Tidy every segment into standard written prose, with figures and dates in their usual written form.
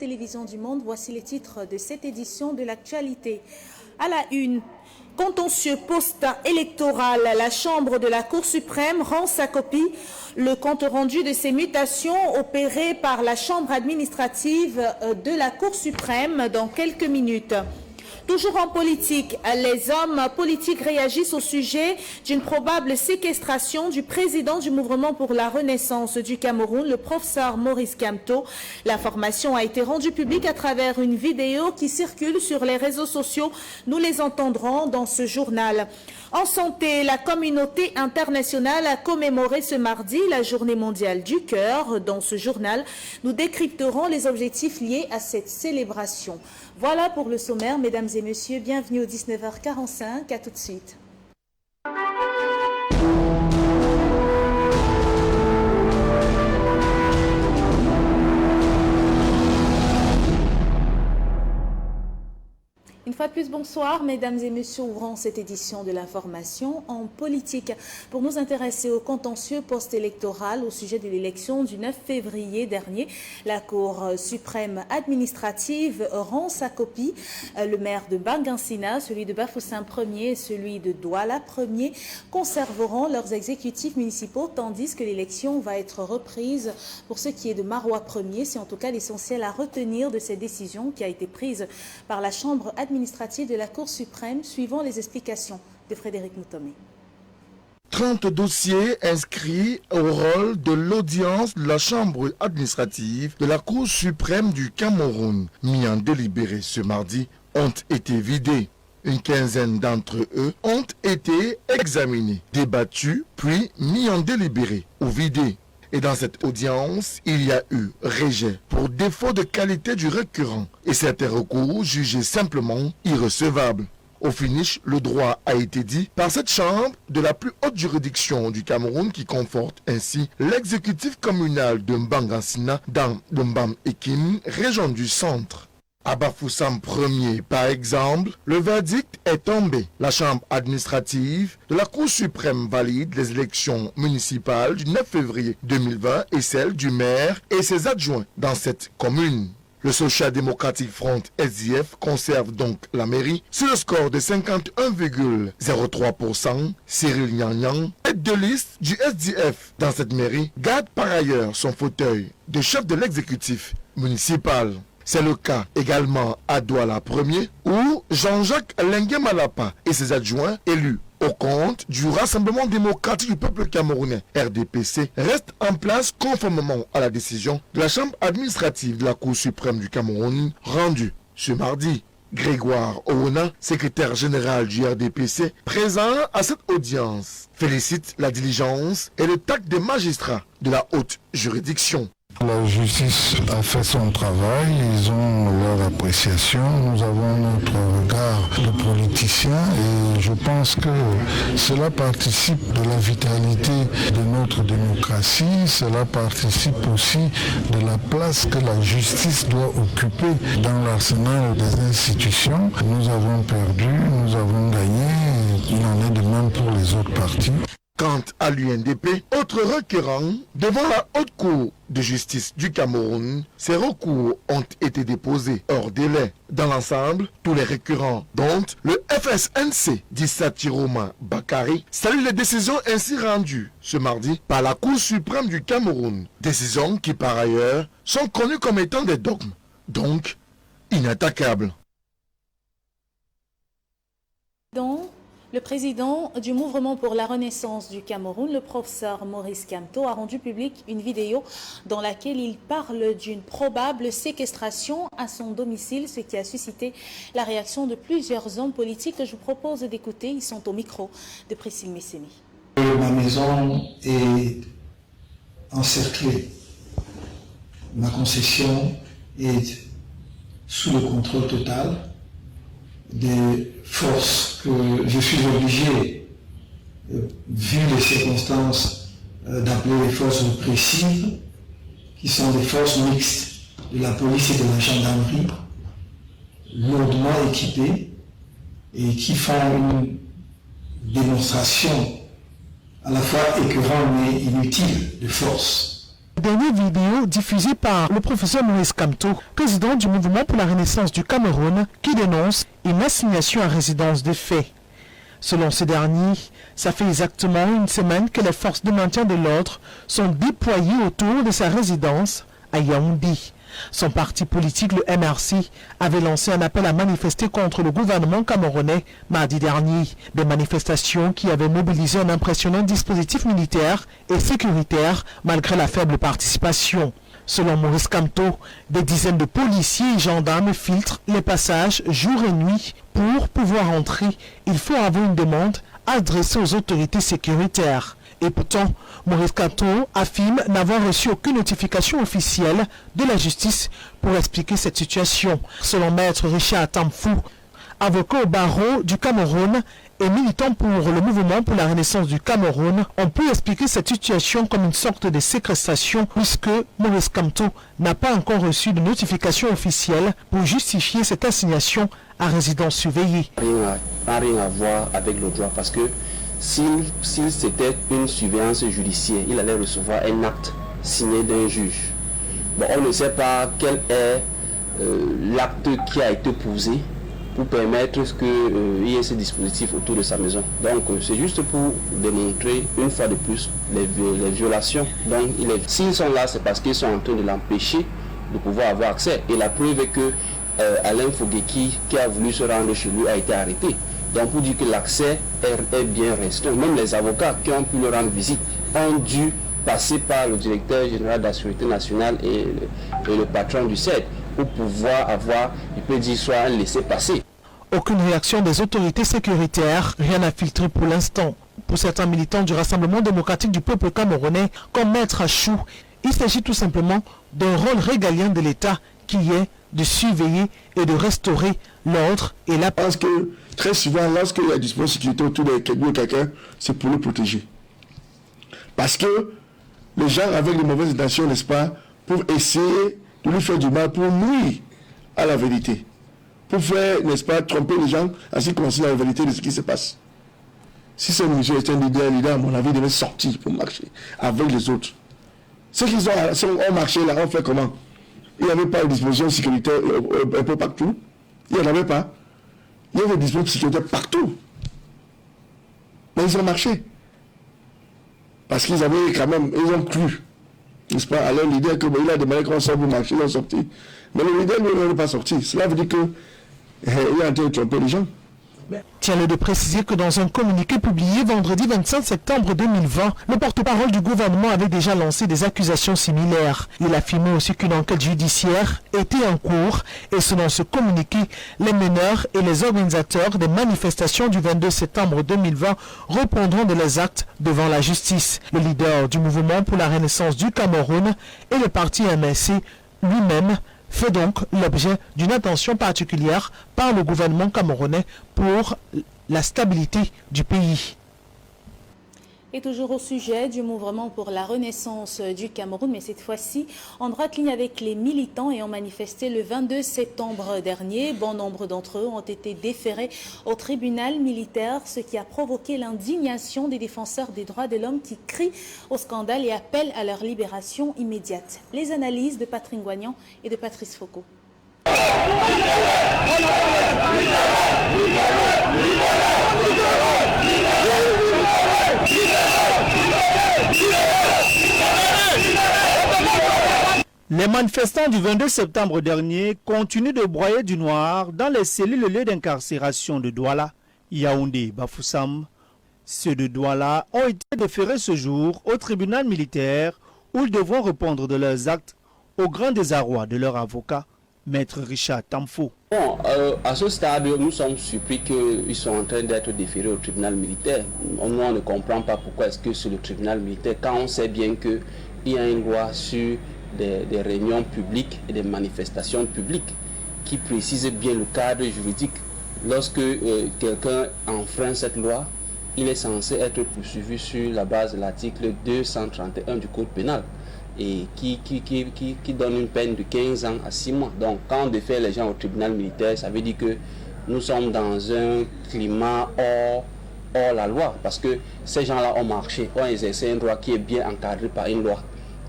télévision du monde. Voici les titres de cette édition de l'actualité. À la une, contentieux poste électoral, la Chambre de la Cour suprême rend sa copie. Le compte rendu de ces mutations opérées par la Chambre administrative de la Cour suprême dans quelques minutes. Toujours en politique, les hommes politiques réagissent au sujet d'une probable séquestration du président du Mouvement pour la Renaissance du Cameroun, le professeur Maurice Kamto. L'information a été rendue publique à travers une vidéo qui circule sur les réseaux sociaux. Nous les entendrons dans ce journal. En santé, la communauté internationale a commémoré ce mardi la Journée mondiale du cœur. Dans ce journal, nous décrypterons les objectifs liés à cette célébration. Voilà pour le sommaire, mesdames et messieurs. Bienvenue au 19h45. À tout de suite. Une fois de plus, bonsoir, mesdames et messieurs, ouvrons cette édition de l'information en politique pour nous intéresser au contentieux post-électoral au sujet de l'élection du 9 février dernier. La Cour suprême administrative rend sa copie. Le maire de Bangansina, celui de Bafoussam 1er et celui de Douala 1er conserveront leurs exécutifs municipaux, tandis que l'élection va être reprise pour ce qui est de Marois 1er. C'est en tout cas l'essentiel à retenir de cette décision qui a été prise par la Chambre administrative de la Cour suprême, suivant les explications de Frédéric Moutomé. 30 dossiers inscrits au rôle de l'audience de la Chambre administrative de la Cour suprême du Cameroun, mis en délibéré ce mardi, ont été vidés. Une quinzaine d'entre eux ont été examinés, débattus, puis mis en délibéré ou vidés. Et dans cette audience, il y a eu rejet pour défaut de qualité du requérant et certains recours jugés simplement irrecevables. Au finish, le droit a été dit par cette chambre de la plus haute juridiction du Cameroun qui conforte ainsi l'exécutif communal de Mbangansina dans le Mbam-Ekim, région du centre. À Bafoussam 1er, par exemple, le verdict est tombé. La Chambre administrative de la Cour suprême valide les élections municipales du 9 février 2020 et celles du maire et ses adjoints dans cette commune. Le Social Democratic Front SDF conserve donc la mairie sur le score de 51,03%. Cyril Nyang, tête de liste du SDF dans cette mairie, garde par ailleurs son fauteuil de chef de l'exécutif municipal. C'est le cas également à Douala 1er où Jean-Jacques Lengue-Malapa et ses adjoints élus au compte du Rassemblement démocratique du peuple camerounais RDPC restent en place conformément à la décision de la Chambre administrative de la Cour suprême du Cameroun rendue ce mardi. Grégoire Owona, secrétaire général du RDPC, présent à cette audience, félicite la diligence et le tact des magistrats de la haute juridiction. La justice a fait son travail, ils ont leur appréciation, nous avons notre regard de politiciens et je pense que cela participe de la vitalité de notre démocratie, cela participe aussi de la place que la justice doit occuper dans l'arsenal des institutions. Nous avons perdu, nous avons gagné, il en est de même pour les autres partis. Quant à l'UNDP, autre requérant devant la Haute Cour de justice du Cameroun, ces recours ont été déposés hors délai. Dans l'ensemble, tous les requérants, dont le FSNC d'Issatiroma Bakari, saluent les décisions ainsi rendues ce mardi par la Cour suprême du Cameroun. Décisions qui par ailleurs sont connues comme étant des dogmes, donc inattaquables. Le président du Mouvement pour la Renaissance du Cameroun, le professeur Maurice Kamto, a rendu publique une vidéo dans laquelle il parle d'une probable séquestration à son domicile, ce qui a suscité la réaction de plusieurs hommes politiques que je vous propose d'écouter. Ils sont au micro de Priscille Messemi. Ma maison est encerclée. Ma concession est sous le contrôle total des forces que je suis obligé, vu les circonstances, d'appeler les forces répressives, qui sont des forces mixtes de la police et de la gendarmerie, lourdement équipées et qui font une démonstration à la fois écœurante mais inutile de force. Dernière vidéo diffusée par le professeur Maurice Kamto, président du mouvement pour la renaissance du Cameroun, qui dénonce une assignation à résidence de fait. Selon ce dernier, ça fait exactement une semaine que les forces de maintien de l'ordre sont déployées autour de sa résidence à Yaoundé. Son parti politique, le MRC, avait lancé un appel à manifester contre le gouvernement camerounais mardi dernier. Des manifestations qui avaient mobilisé un impressionnant dispositif militaire et sécuritaire malgré la faible participation. Selon Maurice Kamto, des dizaines de policiers et gendarmes filtrent les passages jour et nuit. Pour pouvoir entrer, il faut avoir une demande adressée aux autorités sécuritaires. Et pourtant, Maurice Kamto affirme n'avoir reçu aucune notification officielle de la justice pour expliquer cette situation. Selon maître Richard Tamfou, avocat au barreau du Cameroun et militant pour le mouvement pour la renaissance du Cameroun, on peut expliquer cette situation comme une sorte de séquestration puisque Maurice Kamto n'a pas encore reçu de notification officielle pour justifier cette assignation à résidence surveillée. Rien à voir avec le droit parce que s'il c'était une surveillance judiciaire, il allait recevoir un acte signé d'un juge. Bon, on ne sait pas quel est l'acte qui a été posé pour permettre qu'il y ait ce dispositif autour de sa maison. Donc c'est juste pour démontrer une fois de plus les violations. Donc s'ils sont là, c'est parce qu'ils sont en train de l'empêcher de pouvoir avoir accès. Et la preuve est que Alain Fogueki, qui a voulu se rendre chez lui, a été arrêté. Donc pour dire que l'accès est bien restreint. Même les avocats qui ont pu leur rendre visite ont dû passer par le directeur général de la Sécurité nationale et le patron du CED pour pouvoir avoir, il peut dire, soit un laissez-passer. Aucune réaction des autorités sécuritaires, rien à filtrer pour l'instant. Pour certains militants du Rassemblement démocratique du peuple camerounais, comme Maître Achou, il s'agit tout simplement d'un rôle régalien de l'État qui est de surveiller et de restaurer l'ordre et la paix. Parce que très souvent, lorsqu'il y a du dispositif de sécurité autour de quelqu'un, c'est pour le protéger. Parce que les gens avec les mauvaises intentions, n'est-ce pas, pour essayer de lui faire du mal, pour nuire à la vérité. Pour faire, n'est-ce pas, tromper les gens à ce qui concerne la vérité de ce qui se passe. Si ce monsieur est un leader, à mon avis, il devait sortir pour marcher avec les autres. Ceux qui ont marché là, on fait comment? Il n'y avait pas de disposition sécuritaire un peu partout. Il n'y en avait pas. Il y avait des dispositions sécuritaires partout. Mais ils ont marché. Parce qu'ils avaient quand même, ils ont cru, n'est-ce pas, à leur leader, qu'il a demandé qu'on sorte pour marcher, ils ont sorti. Mais le leader n'est pas sorti. Cela veut dire qu'il est en train de tromper les gens. Tiens-le de préciser que dans un communiqué publié vendredi 25 septembre 2020, le porte-parole du gouvernement avait déjà lancé des accusations similaires. Il affirmait aussi qu'une enquête judiciaire était en cours et selon ce communiqué, les meneurs et les organisateurs des manifestations du 22 septembre 2020 reprendront de leurs actes devant la justice. Le leader du mouvement pour la renaissance du Cameroun et le parti MRC lui-même fait donc l'objet d'une attention particulière par le gouvernement camerounais pour la stabilité du pays. Et toujours au sujet du mouvement pour la renaissance du Cameroun, mais cette fois-ci en droite ligne avec les militants ayant manifesté le 22 septembre dernier. Bon nombre d'entre eux ont été déférés au tribunal militaire, ce qui a provoqué l'indignation des défenseurs des droits de l'homme qui crient au scandale et appellent à leur libération immédiate. Les analyses de Patrick Ngoignan et de Patrice Foucault. Les manifestants du 22 septembre dernier continuent de broyer du noir dans les cellules lieux d'incarcération de Douala, Yaoundé et Bafoussam. Ceux de Douala ont été déférés ce jour au tribunal militaire où ils devront répondre de leurs actes au grand désarroi de leur avocat, Maître Richard Tamfou. Bon, à ce stade, nous sommes surpris qu'ils sont en train d'être déférés au tribunal militaire. On ne comprend pas pourquoi est-ce que c'est le tribunal militaire quand on sait bien qu'il y a une loi sur des réunions publiques et des manifestations publiques qui précise bien le cadre juridique. Lorsque quelqu'un enfreint cette loi, il est censé être poursuivi sur la base de l'article 231 du Code pénal et qui donne une peine de 15 ans à 6 mois. Donc quand on défère les gens au tribunal militaire, ça veut dire que nous sommes dans un climat hors la loi, parce que ces gens-là ont marché, ont exercé un droit qui est bien encadré par une loi.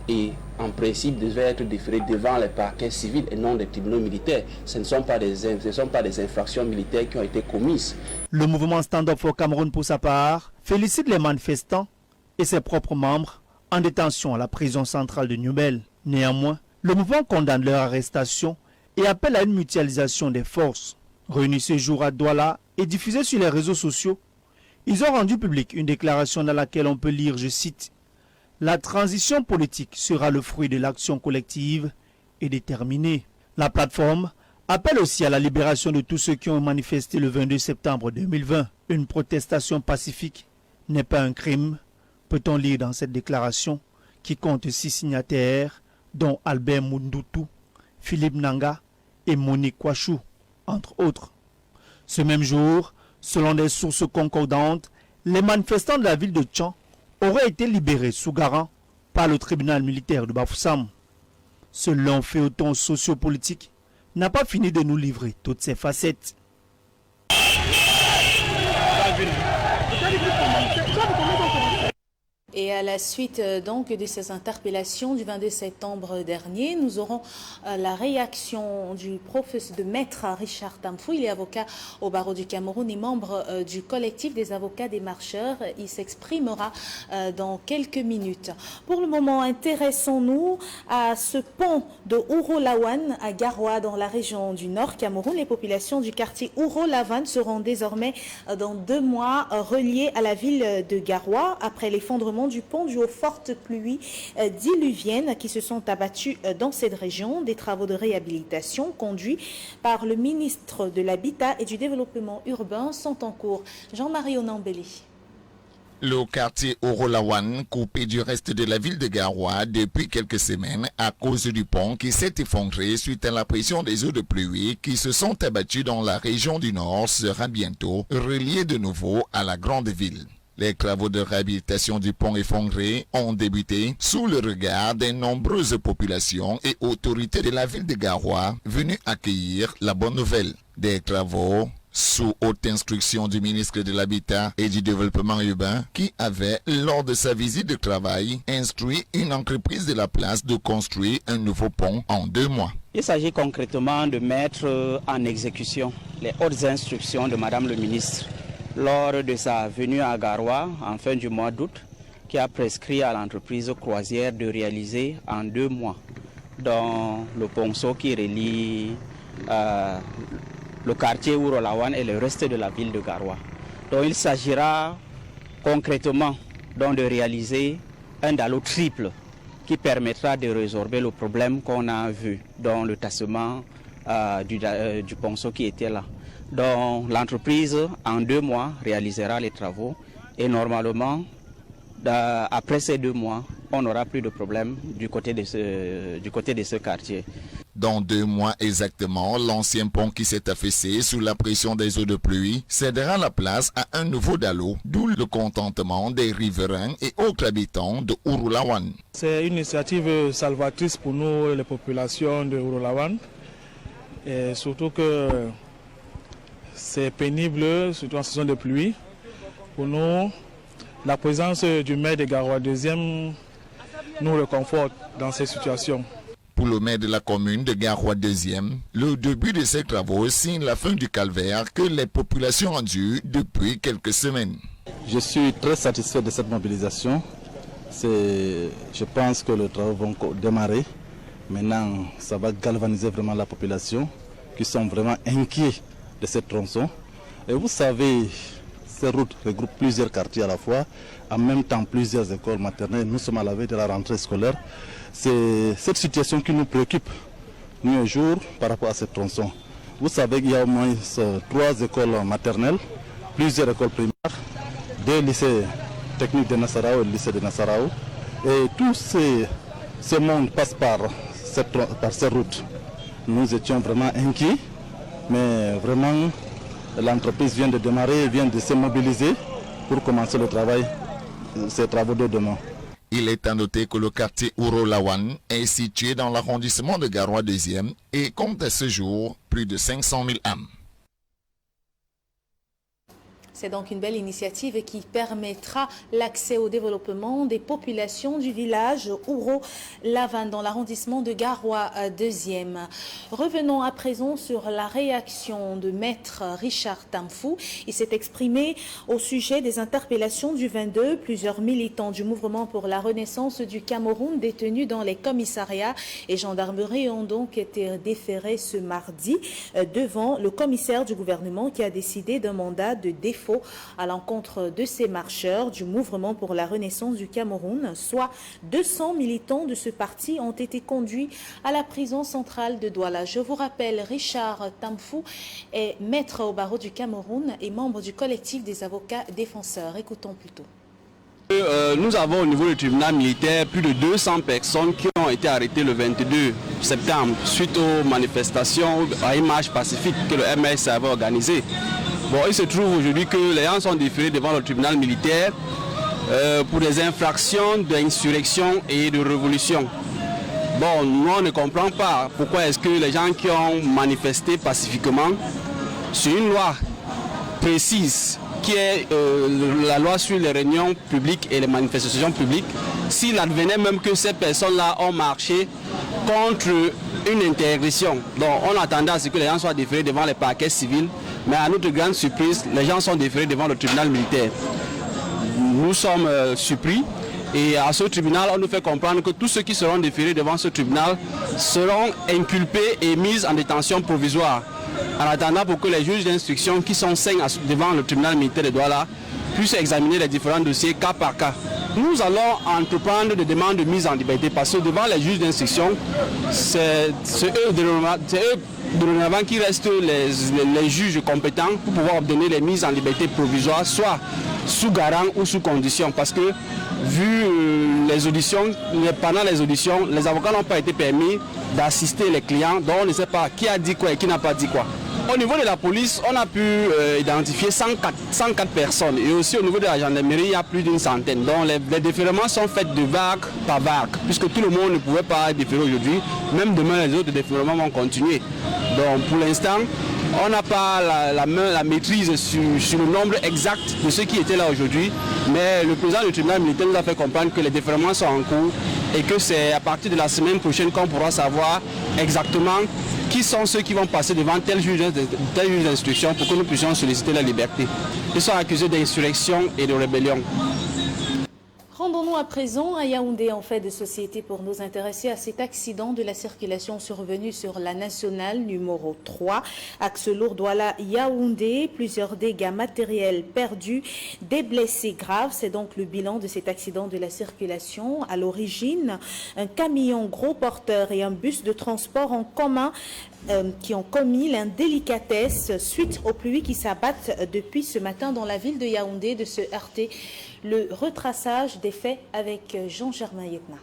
et en principe devait être déféré devant les parquets civils et non des tribunaux militaires. Ce ne sont pas des infractions militaires qui ont été commises. Le mouvement Stand Up for Cameroun, pour sa part, félicite les manifestants et ses propres membres en détention à la prison centrale de Newbel. Néanmoins, le mouvement condamne leur arrestation et appelle à une mutualisation des forces. Réunis ce jour à Douala et diffusés sur les réseaux sociaux, ils ont rendu public une déclaration dans laquelle on peut lire, je cite, « La transition politique sera le fruit de l'action collective et déterminée. » La plateforme appelle aussi à la libération de tous ceux qui ont manifesté le 22 septembre 2020. Une protestation pacifique n'est pas un crime, peut-on lire dans cette déclaration, qui compte 6 signataires, dont Albert Mundoutou, Philippe Nanga et Monique Kouachou, entre autres. Ce même jour, selon des sources concordantes, les manifestants de la ville de Tchan auraient été libérés sous garant par le tribunal militaire de Bafoussam. Ce long feuilleton sociopolitique n'a pas fini de nous livrer toutes ses facettes. Et à la suite donc de ces interpellations du 22 septembre dernier, nous aurons la réaction du professeur de maître Richard Tamfou. Il est avocat au barreau du Cameroun et membre du collectif des avocats des marcheurs. Il s'exprimera dans quelques minutes. Pour le moment, intéressons-nous à ce pont de Ouro-Lawan à Garoua dans la région du Nord Cameroun. Les populations du quartier Ouro-Lawan seront désormais dans 2 mois reliées à la ville de Garoua après l'effondrement du pont dû aux fortes pluies diluviennes qui se sont abattues dans cette région. Des travaux de réhabilitation conduits par le ministre de l'Habitat et du Développement urbain sont en cours. Jean-Marie Onambeli. Le quartier Ouro-Lawan, coupé du reste de la ville de Garoua depuis quelques semaines à cause du pont qui s'est effondré suite à la pression des eaux de pluie qui se sont abattues dans la région du Nord, sera bientôt relié de nouveau à la grande ville. Les travaux de réhabilitation du pont effondré ont débuté sous le regard des nombreuses populations et autorités de la ville de Garoua venues accueillir la bonne nouvelle. Des travaux sous haute instruction du ministre de l'Habitat et du Développement urbain qui avait, lors de sa visite de travail, instruit une entreprise de la place de construire un nouveau pont en 2 mois. Il s'agit concrètement de mettre en exécution les hautes instructions de Madame le ministre lors de sa venue à Garoua en fin du mois d'août, qui a prescrit à l'entreprise Croisière de réaliser en 2 mois dans le ponceau qui relie le quartier Ouro-Lawan et le reste de la ville de Garoua. Donc il s'agira concrètement donc de réaliser un dallo triple qui permettra de résorber le problème qu'on a vu dans le tassement du ponceau qui était là. Donc l'entreprise, en 2 mois, réalisera les travaux et normalement, après ces 2 mois, on n'aura plus de problème du côté de ce quartier. Dans 2 mois exactement, l'ancien pont qui s'est affaissé sous la pression des eaux de pluie cédera la place à un nouveau dallo, d'où le contentement des riverains et autres habitants de Ouro-Lawan. C'est une initiative salvatrice pour nous, les populations de Ouro-Lawan, et surtout que c'est pénible, surtout en saison de pluie. Pour nous, la présence du maire de Garoua 2e nous réconforte dans ces situations. Pour le maire de la commune de Garoua 2e, le début de ces travaux signe la fin du calvaire que les populations endurent depuis quelques semaines. Je suis très satisfait de cette mobilisation. Je pense que les travaux vont démarrer. Maintenant, ça va galvaniser vraiment la population qui sont vraiment inquiets de cette tronçon. Et vous savez, ces routes regroupent plusieurs quartiers à la fois, en même temps plusieurs écoles maternelles. Nous sommes à la veille de la rentrée scolaire. C'est cette situation qui nous préoccupe, nuit et jour, par rapport à cette tronçon. Vous savez qu'il y a au moins 3 écoles maternelles, plusieurs écoles primaires, 2 lycées techniques de Nassarao et le lycée de Nassarao. Et tout ce monde passe par ces routes. Nous étions vraiment inquiets. Mais vraiment, l'entreprise vient de démarrer, vient de se mobiliser pour commencer le travail, ces travaux de demain. Il est à noter que le quartier Ouro-Lawan est situé dans l'arrondissement de Garoua 2e et compte à ce jour plus de 500 000 âmes. C'est donc une belle initiative qui permettra l'accès au développement des populations du village Ouro-Lavan dans l'arrondissement de Garoua 2e. Revenons à présent sur la réaction de Maître Richard Tamfou. Il s'est exprimé au sujet des interpellations du 22. Plusieurs militants du mouvement pour la renaissance du Cameroun détenus dans les commissariats et gendarmeries ont donc été déférés ce mardi devant le commissaire du gouvernement qui a décidé d'un mandat de défaut à l'encontre de ces marcheurs du mouvement pour la renaissance du Cameroun. Soit 200 militants de ce parti ont été conduits à la prison centrale de Douala. Je vous rappelle, Richard Tamfou est maître au barreau du Cameroun et membre du collectif des avocats défenseurs. Écoutons plutôt. Nous avons au niveau du tribunal militaire plus de 200 personnes qui ont été arrêtées le 22 septembre suite aux manifestations, à une marche pacifique que le MS avait organisée. Bon, il se trouve aujourd'hui que les gens sont déférés devant le tribunal militaire pour des infractions d'insurrection et de révolution. Bon, nous on ne comprend pas pourquoi est-ce que les gens qui ont manifesté pacifiquement sur une loi précise qui est la loi sur les réunions publiques et les manifestations publiques, s'il advenait même que ces personnes-là ont marché contre une intégration. Donc on attendait à ce que les gens soient déférés devant les parquets civils, mais à notre grande surprise, les gens sont déférés devant le tribunal militaire. Nous sommes surpris et à ce tribunal, on nous fait comprendre que tous ceux qui seront déférés devant ce tribunal seront inculpés et mis en détention provisoire. En attendant pour que les juges d'instruction qui sont 5 devant le tribunal militaire de Douala puissent examiner les différents dossiers cas par cas. Nous allons entreprendre des demandes de mise en liberté parce que devant les juges d'instruction, c'est eux dorénavant qui restent les juges compétents pour pouvoir obtenir les mises en liberté provisoires, soit sous garant ou sous condition. Parce que vu les auditions, pendant les auditions, les avocats n'ont pas été permis d'assister les clients, donc on ne sait pas qui a dit quoi et qui n'a pas dit quoi. Au niveau de la police, on a pu identifier 104 personnes et aussi au niveau de la gendarmerie, il y a plus d'une centaine. Donc les déférements sont faits de vague par vague, puisque tout le monde ne pouvait pas déférer aujourd'hui. Même demain, les autres déférements vont continuer. Donc pour l'instant, on n'a pas la maîtrise sur le nombre exact de ceux qui étaient là aujourd'hui, mais le président du tribunal militaire nous a fait comprendre que les déférements sont en cours et que c'est à partir de la semaine prochaine qu'on pourra savoir exactement qui sont ceux qui vont passer devant tel juge d'instruction pour que nous puissions solliciter la liberté. Ils sont accusés d'insurrection et de rébellion. Rendons-nous à présent à Yaoundé en fait de société pour nous intéresser à cet accident de la circulation survenu sur la nationale numéro 3, axe lourd Douala Yaoundé, plusieurs dégâts matériels perdus, des blessés graves. C'est donc le bilan de cet accident de la circulation. À l'origine, un camion gros porteur et un bus de transport en commun qui ont commis l'indélicatesse suite aux pluies qui s'abattent depuis ce matin dans la ville de Yaoundé de se heurter. Le retraçage des faits avec Jean-Germain Yetna.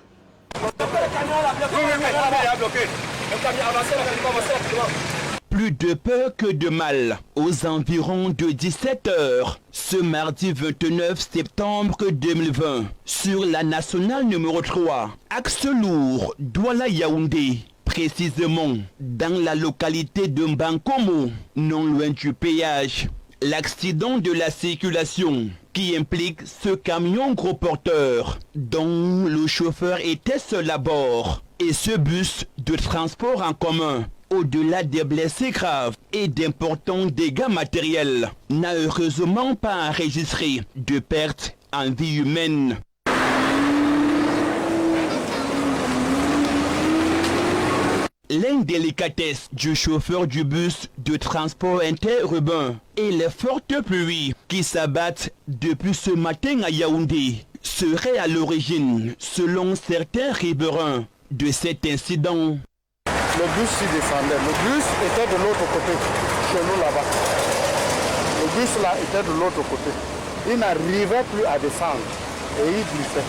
Plus de peur que de mal, aux environs de 17h, ce mardi 29 septembre 2020, sur la nationale numéro 3, axe lourd, Douala Yaoundé, précisément dans la localité de Mbankomo, non loin du péage. L'accident de la circulation qui implique ce camion gros porteur dont le chauffeur était seul à bord et ce bus de transport en commun, au-delà des blessés graves et d'importants dégâts matériels, n'a heureusement pas enregistré de pertes en vie humaine. L'indélicatesse du chauffeur du bus de transport interurbain et les fortes pluies qui s'abattent depuis ce matin à Yaoundé seraient à l'origine, selon certains riverains, de cet incident. Le bus s'y descendait. Le bus était de l'autre côté, chez nous là-bas. Le bus là était de l'autre côté. Il n'arrivait plus à descendre et il glissait.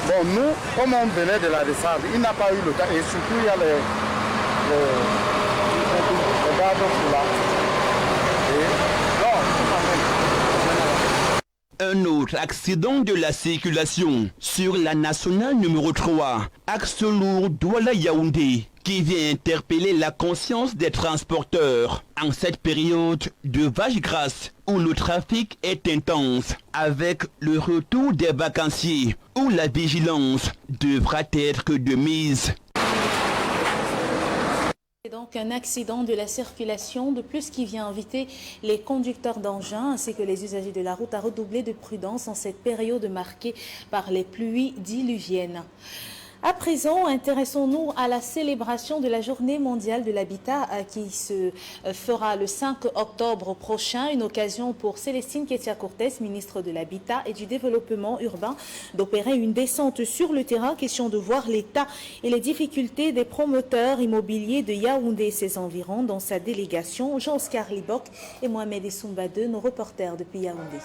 Bon, nous, comme on venait de la descendre, il n'a pas eu le temps. Et surtout, il y a les gardes là. Un autre accident de la circulation sur la nationale numéro 3, axe lourd Douala Yaoundé, qui vient interpeller la conscience des transporteurs en cette période de vaches grasses où le trafic est intense, avec le retour des vacanciers où la vigilance devra être de mise. C'est donc un accident de la circulation de plus qui vient inviter les conducteurs d'engins ainsi que les usagers de la route à redoubler de prudence en cette période marquée par les pluies diluviennes. À présent, intéressons-nous à la célébration de la Journée mondiale de l'habitat qui se fera le 5 octobre prochain. Une occasion pour Célestine Ketia-Cortès, ministre de l'Habitat et du Développement urbain, d'opérer une descente sur le terrain. Question de voir l'état et les difficultés des promoteurs immobiliers de Yaoundé et ses environs dans sa délégation. Jean-Oscar Libok et Mohamed Essoumba-De, nos reporters depuis Yaoundé.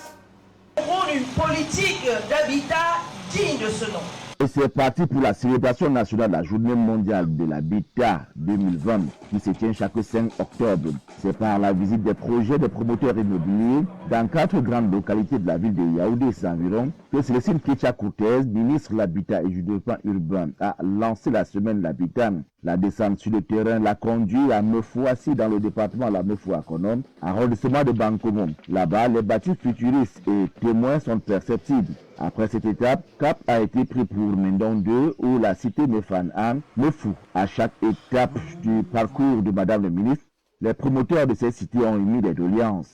Une politique d'habitat digne de ce nom. Et c'est parti pour la célébration nationale de la Journée mondiale de l'habitat 2020 qui se tient chaque 5 octobre. C'est par la visite des projets des promoteurs immobiliers dans 4 grandes localités de la ville de Yaoundé et ses environs que Célestine Ketia-Cortès, ministre de l'Habitat et du Développement urbain, a lancé la semaine de l'habitat. La descente sur le terrain l'a conduit à Meufouassi dans le département de la Meufou-Akonom, arrondissement de Bankomon. Là-bas, les bâtis futuristes et témoins sont perceptibles. Après cette étape, cap a été pris pour Mendon 2 où la cité Mefan-An, Mefou. À chaque étape du parcours de Madame le ministre, les promoteurs de ces cités ont émis des doléances.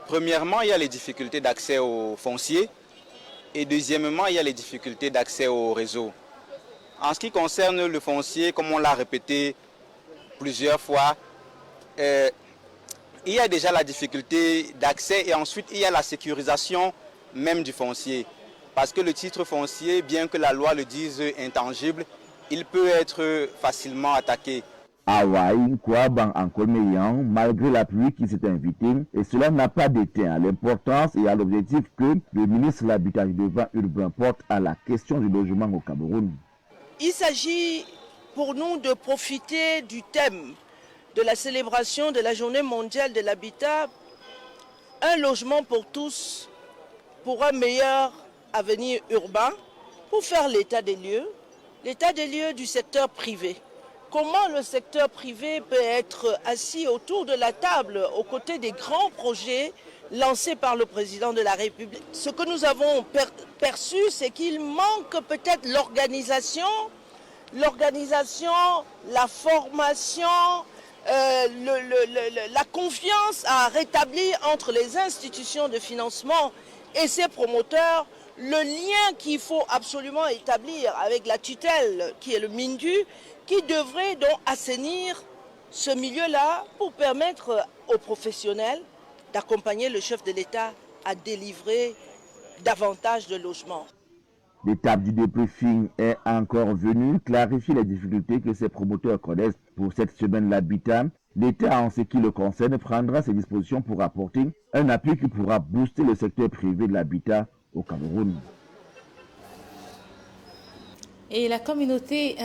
Premièrement, il y a les difficultés d'accès au foncier et deuxièmement, il y a les difficultés d'accès au réseau. En ce qui concerne le foncier, comme on l'a répété plusieurs fois, il y a déjà la difficulté d'accès et ensuite il y a la sécurisation même du foncier. Parce que le titre foncier, bien que la loi le dise intangible, il peut être facilement attaqué. Hawaï, Kouaban en Colmeyan, malgré la pluie qui s'est invitée, et cela n'a pas déteint à l'importance et à l'objectif que le ministre de l'Habitat et du Développement urbain porte à la question du logement au Cameroun. Il s'agit pour nous de profiter du thème de la célébration de la Journée mondiale de l'habitat, un logement pour tous, pour un meilleur avenir urbain, pour faire l'état des lieux du secteur privé. Comment le secteur privé peut être assis autour de la table aux côtés des grands projets lancés par le président de la République. Ce que nous avons perçu, c'est qu'il manque peut-être l'organisation, la formation, la confiance à rétablir entre les institutions de financement et ces promoteurs, le lien qu'il faut absolument établir avec la tutelle qui est le MINDU, qui devrait donc assainir ce milieu-là pour permettre aux professionnels d'accompagner le chef de l'État à délivrer davantage de logements. L'étape du débriefing est encore venue clarifier les difficultés que ces promoteurs connaissent pour cette semaine de l'habitat. L'État, en ce qui le concerne, prendra ses dispositions pour apporter un appui qui pourra booster le secteur privé de l'habitat au Cameroun. Et la communauté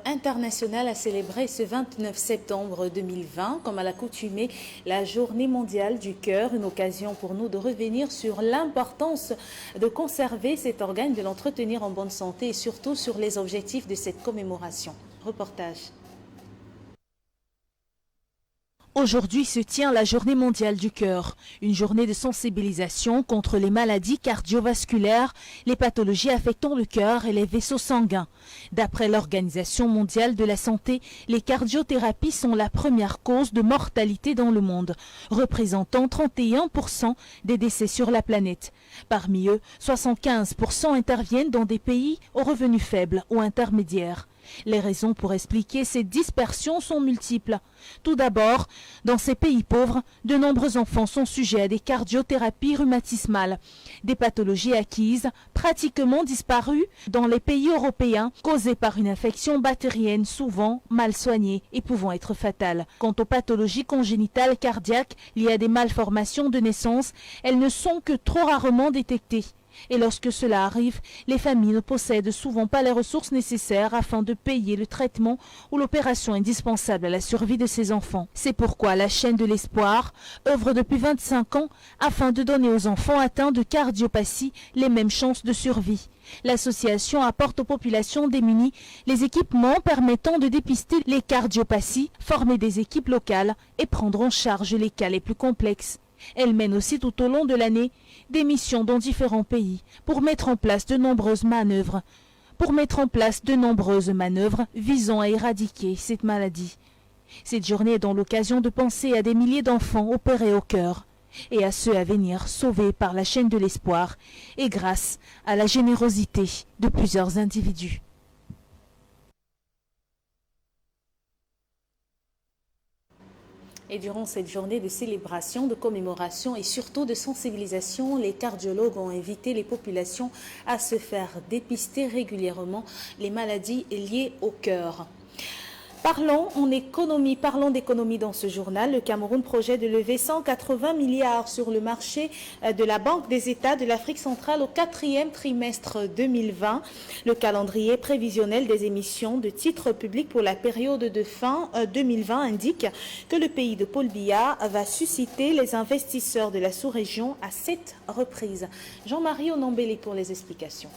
internationale a célébré ce 29 septembre 2020, comme à l'accoutumée, la Journée mondiale du cœur, une occasion pour nous de revenir sur l'importance de conserver cet organe, de l'entretenir en bonne santé et surtout sur les objectifs de cette commémoration. Reportage. Aujourd'hui se tient la Journée mondiale du cœur, une journée de sensibilisation contre les maladies cardiovasculaires, les pathologies affectant le cœur et les vaisseaux sanguins. D'après l'Organisation mondiale de la santé, les cardiothérapies sont la première cause de mortalité dans le monde, représentant 31% des décès sur la planète. Parmi eux, 75% interviennent dans des pays aux revenus faibles ou intermédiaires. Les raisons pour expliquer ces dispersions sont multiples. Tout d'abord, dans ces pays pauvres, de nombreux enfants sont sujets à des cardiothérapies rhumatismales, des pathologies acquises, pratiquement disparues dans les pays européens, causées par une infection bactérienne souvent mal soignée et pouvant être fatale. Quant aux pathologies congénitales cardiaques liées à des malformations de naissance, elles ne sont que trop rarement détectées. Et lorsque cela arrive, les familles ne possèdent souvent pas les ressources nécessaires afin de payer le traitement ou l'opération indispensable à la survie de ces enfants. C'est pourquoi la chaîne de l'espoir œuvre depuis 25 ans afin de donner aux enfants atteints de cardiopathie les mêmes chances de survie. L'association apporte aux populations démunies les équipements permettant de dépister les cardiopathies, former des équipes locales et prendre en charge les cas les plus complexes. Elle mène aussi tout au long de l'année des missions dans différents pays pour mettre en place de nombreuses manœuvres visant à éradiquer cette maladie. Cette journée est donc l'occasion de penser à des milliers d'enfants opérés au cœur et à ceux à venir sauvés par la chaîne de l'espoir et grâce à la générosité de plusieurs individus. Et durant cette journée de célébration, de commémoration et surtout de sensibilisation, les cardiologues ont invité les populations à se faire dépister régulièrement les maladies liées au cœur. Parlons d'économie dans ce journal. Le Cameroun projette de lever 180 milliards sur le marché de la Banque des États de l'Afrique centrale au 4e trimestre 2020. Le calendrier prévisionnel des émissions de titres publics pour la période de fin 2020 indique que le pays de Paul Biya va susciter les investisseurs de la sous-région à 7 reprises. Jean-Marie Onambélé pour les explications.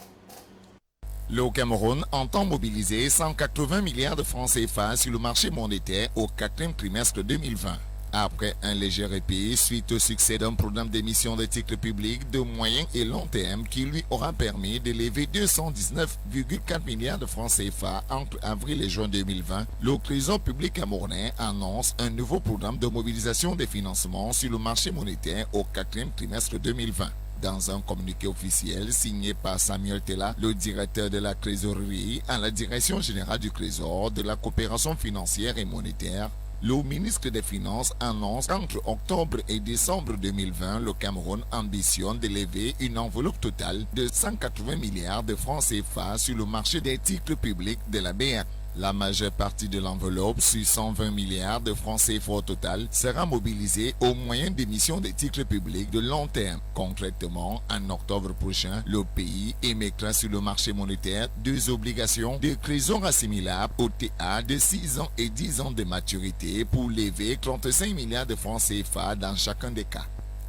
Le Cameroun entend mobiliser 180 milliards de francs CFA sur le marché monétaire au 4e trimestre 2020. Après un léger répit suite au succès d'un programme d'émission de titres publics de moyen et long terme qui lui aura permis de lever 219,4 milliards de francs CFA entre avril et juin 2020, le Trésor public camerounais annonce un nouveau programme de mobilisation des financements sur le marché monétaire au 4e trimestre 2020. Dans un communiqué officiel signé par Samuel Tella, le directeur de la trésorerie à la direction générale du Trésor, de la coopération financière et monétaire, le ministre des Finances annonce qu'entre octobre et décembre 2020, le Cameroun ambitionne de lever une enveloppe totale de 180 milliards de francs CFA sur le marché des titres publics de la BA. La majeure partie de l'enveloppe, sur 120 milliards de francs CFA au total, sera mobilisée au moyen d'émissions de titres publics de long terme. Concrètement, en octobre prochain, le pays émettra sur le marché monétaire 2 obligations de trésor assimilables OTA de 6 ans et 10 ans de maturité pour lever 35 milliards de francs CFA dans chacun des cas.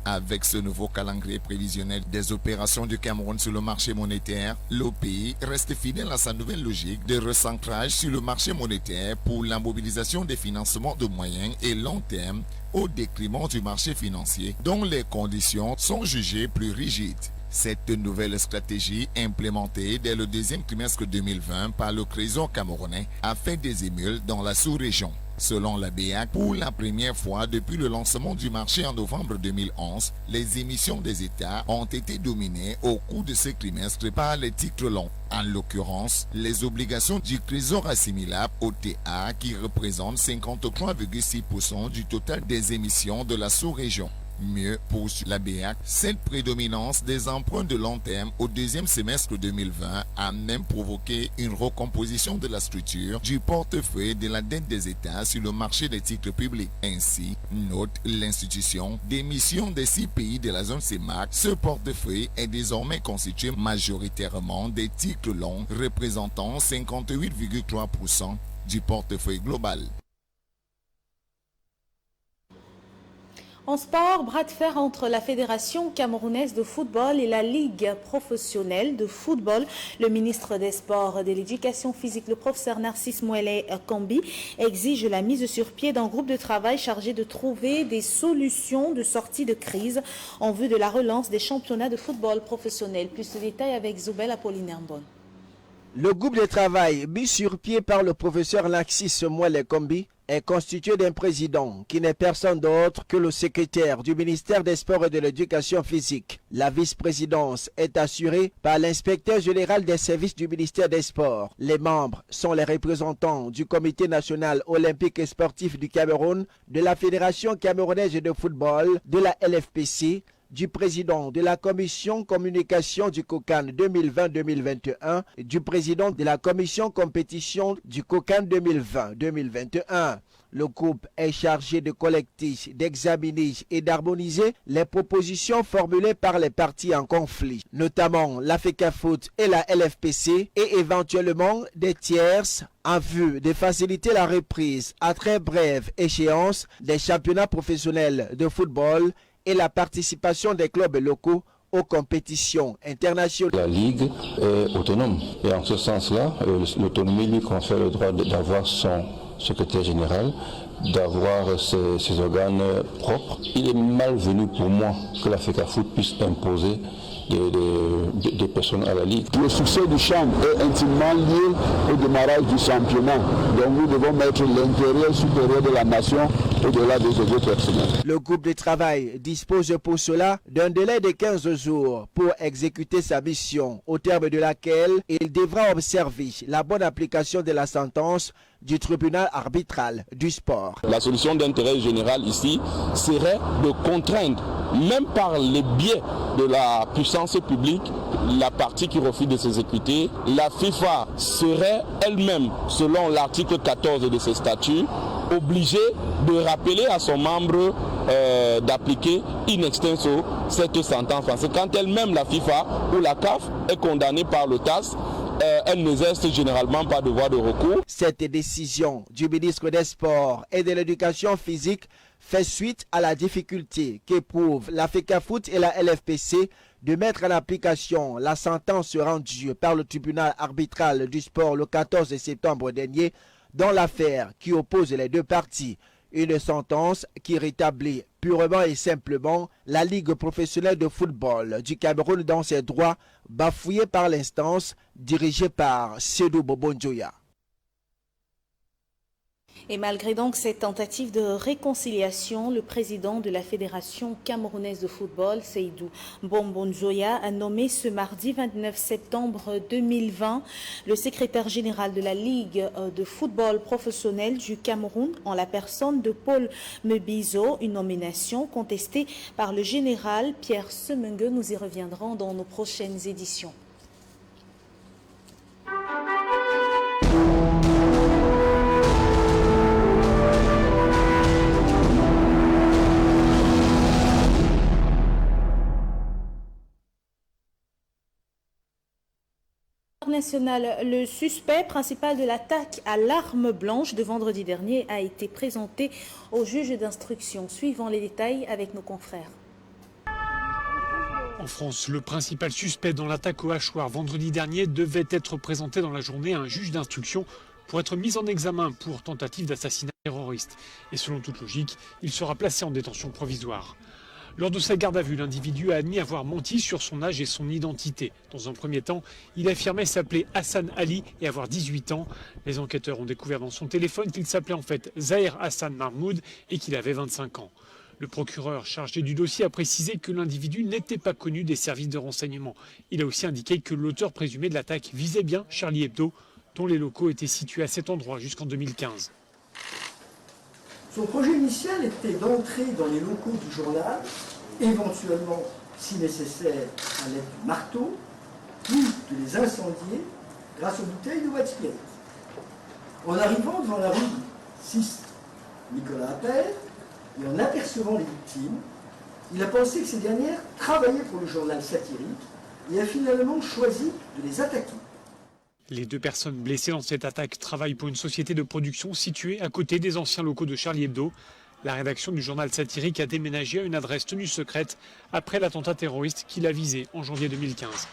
Avec ce nouveau calendrier prévisionnel des opérations du Cameroun sur le marché monétaire, le pays reste fidèle à sa nouvelle logique de recentrage sur le marché monétaire pour la mobilisation des financements de moyen et long terme au détriment du marché financier, dont les conditions sont jugées plus rigides. Cette nouvelle stratégie, implémentée dès le 2e trimestre 2020 par le Trésor camerounais, a fait des émules dans la sous-région. Selon la BEAC, pour la première fois depuis le lancement du marché en novembre 2011, les émissions des États ont été dominées au cours de ce trimestre par les titres longs. En l'occurrence, les obligations du trésor assimilable OTA qui représentent 53,6% du total des émissions de la sous-région. Mieux, pour la BEAC, cette prédominance des emprunts de long terme au 2e semestre 2020 a même provoqué une recomposition de la structure du portefeuille de la dette des États sur le marché des titres publics. Ainsi, note l'institution d'émission des 6 pays de la zone CEMAC, ce portefeuille est désormais constitué majoritairement des titres longs représentant 58,3% du portefeuille global. En sport, bras de fer entre la Fédération camerounaise de football et la Ligue professionnelle de football. Le ministre des Sports et de l'Éducation physique, le professeur Narcisse Mouelé Kambi, exige la mise sur pied d'un groupe de travail chargé de trouver des solutions de sortie de crise en vue de la relance des championnats de football professionnel. Plus de détails avec Zoubel Apollinaire Mbon. Le groupe de travail mis sur pied par le professeur Narcisse Mouelé Kambi est constitué d'un président qui n'est personne d'autre que le secrétaire du ministère des Sports et de l'Éducation physique. La vice-présidence est assurée par l'inspecteur général des services du ministère des Sports. Les membres sont les représentants du Comité national olympique et sportif du Cameroun, de la Fédération camerounaise de football, de la LFPC, du président de la commission communication du COCAN 2020-2021 et du président de la commission compétition du COCAN 2020-2021. Le groupe est chargé de collecter, d'examiner et d'harmoniser les propositions formulées par les parties en conflit, notamment la FECAFOOT et la LFPC, et éventuellement des tierces en vue de faciliter la reprise à très brève échéance des championnats professionnels de football et la participation des clubs locaux aux compétitions internationales. La Ligue est autonome et en ce sens-là, l'autonomie lui confère le droit d'avoir son secrétaire général, d'avoir ses organes propres. Il est malvenu pour moi que la FECAFOOT puisse imposer des personnes à la Ligue. Le succès du champ est intimement lié au démarrage du championnat. Donc nous devons mettre l'intérêt supérieur de la nation au-delà des égos personnels. Le groupe de travail dispose pour cela d'un délai de 15 jours pour exécuter sa mission, au terme de laquelle il devra observer la bonne application de la sentence du tribunal arbitral du sport. La solution d'intérêt général ici serait de contraindre, même par les biais de la puissance publique, la partie qui refuse de s'exécuter. La FIFA serait elle-même, selon l'article 14 de ses statuts, obligée de rappeler à son membre d'appliquer in extenso cette sentence. Parce que quand elle-même, la FIFA ou la CAF, est condamnée par le TAS, elle n'exerce généralement pas de voie de recours. Cette décision du ministre des Sports et de l'Éducation physique fait suite à la difficulté qu'éprouvent la FECAFOOT et la LFPC de mettre en application la sentence rendue par le tribunal arbitral du sport le 14 septembre dernier dans l'affaire qui oppose les deux parties. Une sentence qui rétablit purement et simplement la Ligue professionnelle de football du Cameroun dans ses droits bafouillés par l'instance dirigée par Sédou Bobonjoya. Et malgré donc cette tentative de réconciliation, le président de la Fédération camerounaise de football, Seydou Bombonjoya, a nommé ce mardi 29 septembre 2020 le secrétaire général de la Ligue de football professionnel du Cameroun en la personne de Paul Mebizo, une nomination contestée par le général Pierre Semengue. Nous y reviendrons dans nos prochaines éditions. National. Le suspect principal de l'attaque à l'arme blanche de vendredi dernier a été présenté au juge d'instruction. Suivons les détails avec nos confrères. En France, le principal suspect dans l'attaque au hachoir vendredi dernier devait être présenté dans la journée à un juge d'instruction pour être mis en examen pour tentative d'assassinat terroriste. Et selon toute logique, il sera placé en détention provisoire. Lors de sa garde à vue, l'individu a admis avoir menti sur son âge et son identité. Dans un premier temps, il affirmait s'appeler Hassan Ali et avoir 18 ans. Les enquêteurs ont découvert dans son téléphone qu'il s'appelait en fait Zahir Hassan Mahmoud et qu'il avait 25 ans. Le procureur chargé du dossier a précisé que l'individu n'était pas connu des services de renseignement. Il a aussi indiqué que l'auteur présumé de l'attaque visait bien Charlie Hebdo, dont les locaux étaient situés à cet endroit jusqu'en 2015. Son projet initial était d'entrer dans les locaux du journal, éventuellement, si nécessaire, à l'aide du marteau, puis de les incendier grâce aux bouteilles de white spirit. En arrivant devant la rue 6 Nicolas Appel, et en apercevant les victimes, il a pensé que ces dernières travaillaient pour le journal satirique et a finalement choisi de les attaquer. Les deux personnes blessées dans cette attaque travaillent pour une société de production située à côté des anciens locaux de Charlie Hebdo. La rédaction du journal satirique a déménagé à une adresse tenue secrète après l'attentat terroriste qui l'a visé en janvier 2015.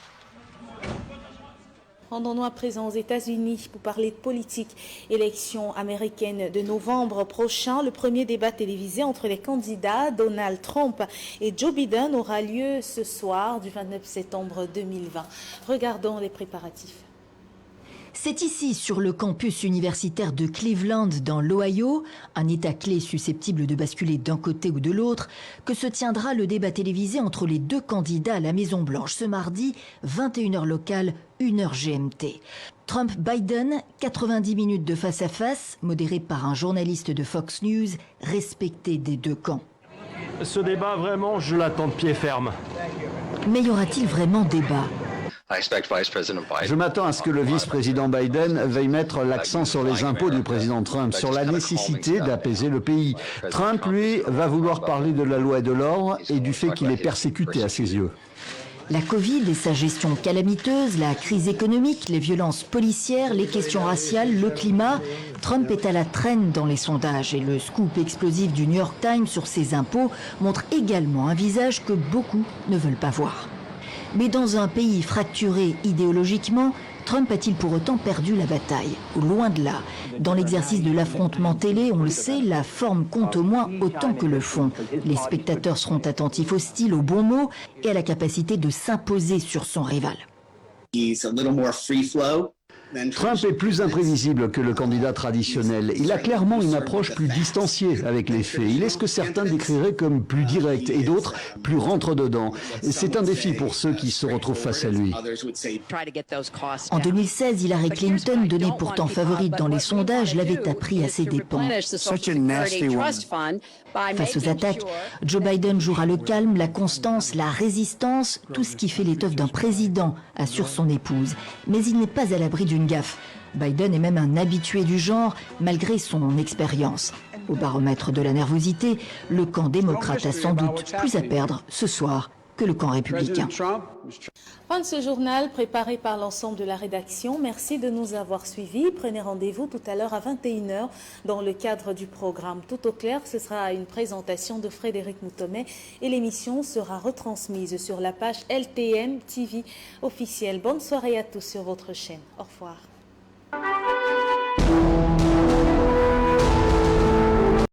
Rendons-nous à présent aux États-Unis pour parler de politique. Élection américaine de novembre prochain. Le premier débat télévisé entre les candidats Donald Trump et Joe Biden aura lieu ce soir du 29 septembre 2020. Regardons les préparatifs. C'est ici, sur le campus universitaire de Cleveland, dans l'Ohio, un État clé susceptible de basculer d'un côté ou de l'autre, que se tiendra le débat télévisé entre les deux candidats à la Maison-Blanche ce mardi, 21h locale, 1h GMT. Trump-Biden, 90 minutes de face-à-face, modéré par un journaliste de Fox News, respecté des deux camps. Ce débat, vraiment, je l'attends de pied ferme. Mais y aura-t-il vraiment débat ? Je m'attends à ce que le vice-président Biden veuille mettre l'accent sur les impôts du président Trump, sur la nécessité d'apaiser le pays. Trump, lui, va vouloir parler de la loi et de l'ordre et du fait qu'il est persécuté à ses yeux. La Covid et sa gestion calamiteuse, la crise économique, les violences policières, les questions raciales, le climat, Trump est à la traîne dans les sondages et le scoop explosif du New York Times sur ses impôts montre également un visage que beaucoup ne veulent pas voir. Mais dans un pays fracturé idéologiquement, Trump a-t-il pour autant perdu la bataille? Loin de là. Dans l'exercice de l'affrontement télé, on le sait, la forme compte au moins autant que le fond. Les spectateurs seront attentifs au style, aux bons mots et à la capacité de s'imposer sur son rival. Trump est plus imprévisible que le candidat traditionnel. Il a clairement une approche plus distanciée avec les faits. Il est ce que certains décriraient comme plus direct et d'autres plus rentre-dedans. C'est un défi pour ceux qui se retrouvent face à lui. En 2016, Hillary Clinton, donnée pourtant favorite dans les sondages, l'avait appris à ses dépens. Face aux attaques, Joe Biden jouera le calme, la constance, la résistance, tout ce qui fait l'étoffe d'un président, assure son épouse. Mais il n'est pas à l'abri d'une gaffe. Biden est même un habitué du genre, malgré son expérience. Au baromètre de la nervosité, le camp démocrate a sans doute plus à perdre ce soir que le camp républicain. Fin de ce journal préparé par l'ensemble de la rédaction. Merci de nous avoir suivis. Prenez rendez-vous tout à l'heure à 21h dans le cadre du programme Tout au clair. Ce sera une présentation de Frédéric Moutomet et l'émission sera retransmise sur la page LTN TV officielle. Bonne soirée à tous sur votre chaîne. Au revoir.